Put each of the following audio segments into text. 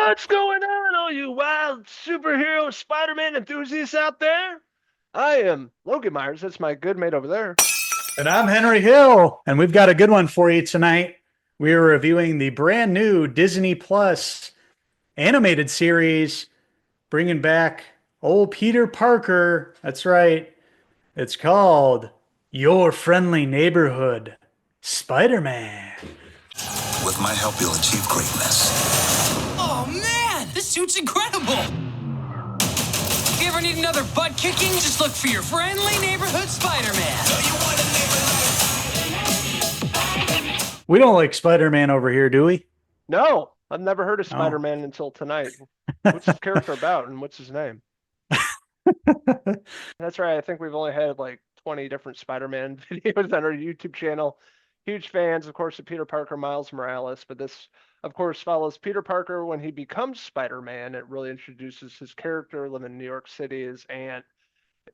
What's going on, all you wild superhero Spider-Man enthusiasts out there? I am Logan Myers. That's my good mate over there. And I'm Henry Hill, and we've got a good one for you tonight. We are reviewing the brand new Disney Plus animated series, bringing back old Peter Parker. That's right. It's called Your Friendly Neighborhood Spider-Man. With my help, you'll achieve greatness. Oh man, this suit's incredible! If you ever need another butt kicking, just look for your friendly neighborhood Spider-Man. We don't like Spider-Man over here, do we? No, I've never heard of Oh. Spider-Man until tonight. What's his character about and what's his name? That's right. I think we've only had like 20 different Spider-Man videos on our YouTube channel. Huge fans, of course, of Peter Parker, Miles Morales, but this, of course, follows Peter Parker when he becomes Spider-Man. It really introduces his character living in New York City, his aunt,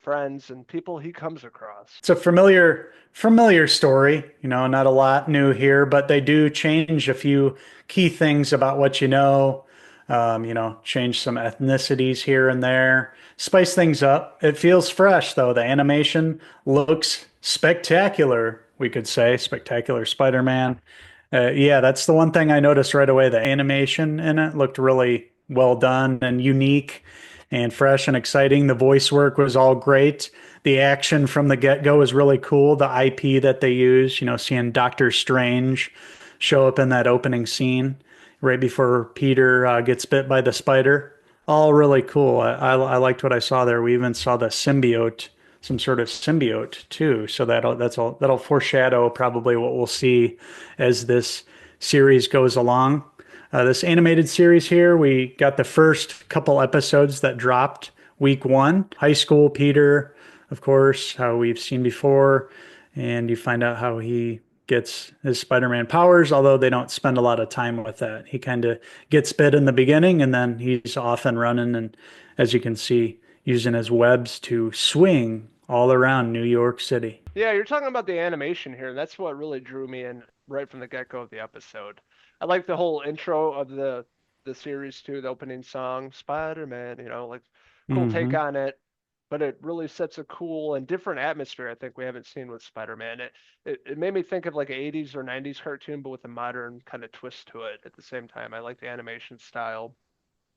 friends, and people he comes across. It's a familiar story, not a lot new here, but they do change a few key things about what you know. Change some ethnicities here and there, spice things up. It feels fresh though. The animation looks spectacular, we could say. Spectacular Spider-Man. Yeah, that's the one thing I noticed right away. The animation in it looked really well done and unique and fresh and exciting. The voice work was all great. The action from the get-go was really cool. The IP that they use, seeing Doctor Strange show up in that opening scene right before Peter gets bit by the spider. All really cool. I liked what I saw there. We even saw the symbiote, some sort of symbiote too. So that'll foreshadow probably what we'll see as this series goes along. This animated series here, we got the first couple episodes that dropped week one. High school Peter, of course, how we've seen before, and you find out how he gets his Spider-Man powers, although they don't spend a lot of time with that. He kind of gets bit in the beginning, and then he's off and running, and as you can see, using his webs to swing all around New York City. Yeah, you're talking about the animation here, and that's what really drew me in right from the get-go of the episode. I like the whole intro of the series too, the opening song, Spider-Man, like cool take Hmm. on it, but it really sets a cool and different atmosphere I think we haven't seen with Spider-Man. It made me think of like an 80s or 90s cartoon, but with a modern kind of twist to it at the same time. I like the animation style.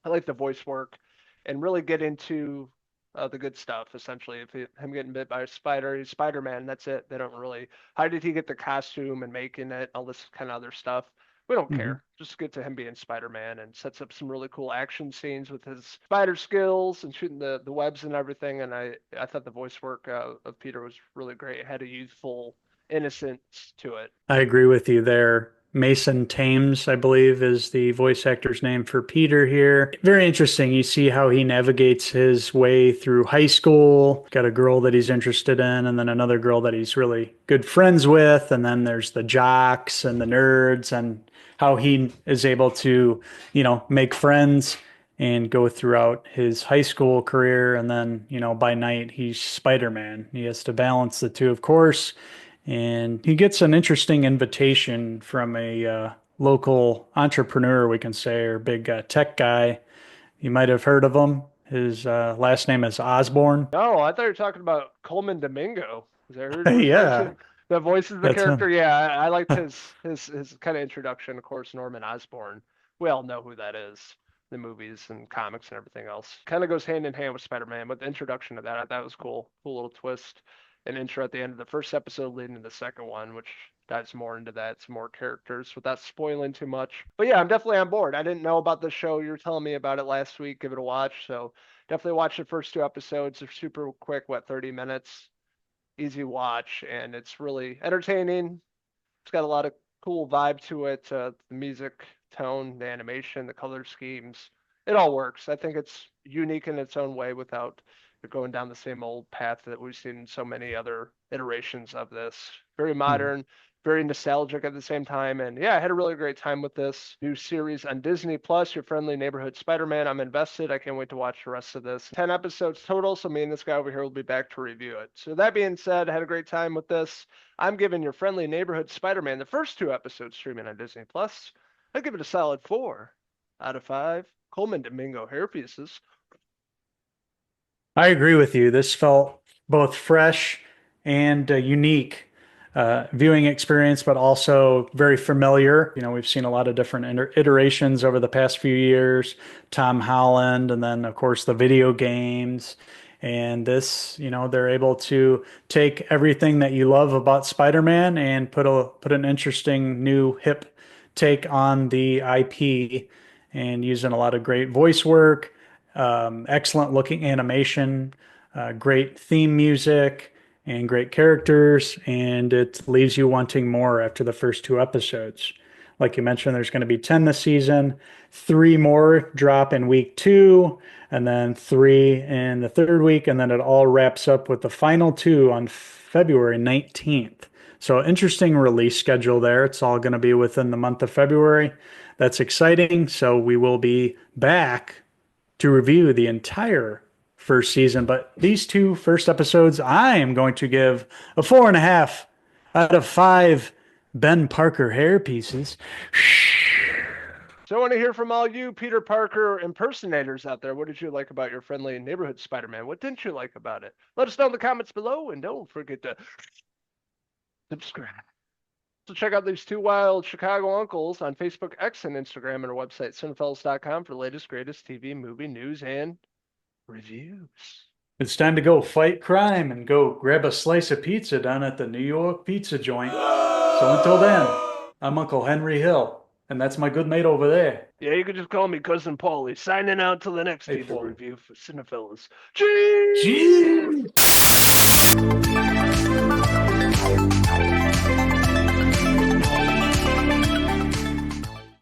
I like the voice work and really get into the good stuff. Essentially, if him getting bit by a spider, he's Spider Man. That's it. They don't really. How did he get the costume and making it? All this kind of other stuff. We don't Hmm. care. Just get to him being Spider Man and sets up some really cool action scenes with his spider skills and shooting the webs and everything. And I thought the voice work of Peter was really great. It had a youthful innocence to it. I agree with you there. Mason Thames, I believe, is the voice actor's name for Peter here. Very interesting. You see how he navigates his way through high school. Got a girl that he's interested in, and then another girl that he's really good friends with. And then there's the jocks and the nerds, and how he is able to, make friends and go throughout his high school career. And then, by night, he's Spider-Man. He has to balance the two, of course, and he gets an interesting invitation from a local entrepreneur, we can say, or big tech guy. You might have heard of him. His last name is Osborne. No, I thought you were talking about Coleman Domingo. Was that who it was Yeah, mentioned? The voice of the that's him. character. Yeah, I liked his kind of introduction. Of course, Norman Osborn. We all know who that is. The movies and comics and everything else kind of goes hand in hand with Spider-Man. But the introduction of that, I thought was cool. Cool little twist and intro at the end of the first episode, leading to the second one, which dives more into that, some more characters without spoiling too much. But yeah, I'm definitely on board. I didn't know about the show. You were telling me about it last week. Give it a watch. So definitely watch the first two episodes. They're super quick, what, 30 minutes, easy watch, and it's really entertaining. It's got a lot of cool vibe to it. The music, tone, the animation, the color schemes, it all works. I think it's unique in its own way without going down the same old path that we've seen in so many other iterations of this. Very Mhm. modern, very nostalgic at the same time. And yeah, I had a really great time with this new series on Disney Plus, Your Friendly Neighborhood Spider-Man. I'm invested. I can't wait to watch the rest of this. 10 episodes total, so me and this guy over here will be back to review it. So that being said, I had a great time with this. I'm giving Your Friendly Neighborhood Spider-Man the first two episodes streaming on Disney Plus. I give it a solid 4 out of 5 Coleman Domingo hairpieces. I agree with you. This felt both fresh and unique viewing experience, but also very familiar. You know, we've seen a lot of different iterations over the past few years. Tom Holland, and then of course the video games. And this, you know, they're able to take everything that you love about Spider-Man and put an interesting new hip take on the IP, and using a lot of great voice work, excellent looking animation, great theme music, and great characters. And it leaves you wanting more after the first 2 episodes. Like you mentioned, there's going to be 10 this season, 3 more drop in week 2, and then 3 in the 3rd week. And then it all wraps up with the final 2 on February 19th. So interesting release schedule there. It's all going to be within the month of February. That's exciting. So we will be back to review the entire first season. But these 2 first episodes, I am going to give a 4.5 out of 5 Ben Parker hair pieces. So I want to hear from all you Peter Parker impersonators out there. What did you like about your friendly neighborhood Spider-Man? What didn't you like about it? Let us know in the comments below, and don't forget to subscribe. So check out these 2 wild Chicago uncles on Facebook, X, and Instagram, and our website, Cinephellas.com, for the latest, greatest TV, movie news, and reviews. It's time to go fight crime and go grab a slice of pizza down at the New York pizza joint. So until then, I'm Uncle Henry Hill, and that's my good mate over there. Yeah, you can just call me Cousin Paulie. Signing out till the next Hey, TV fool. review for Cinephellas. Cheese! Cheese!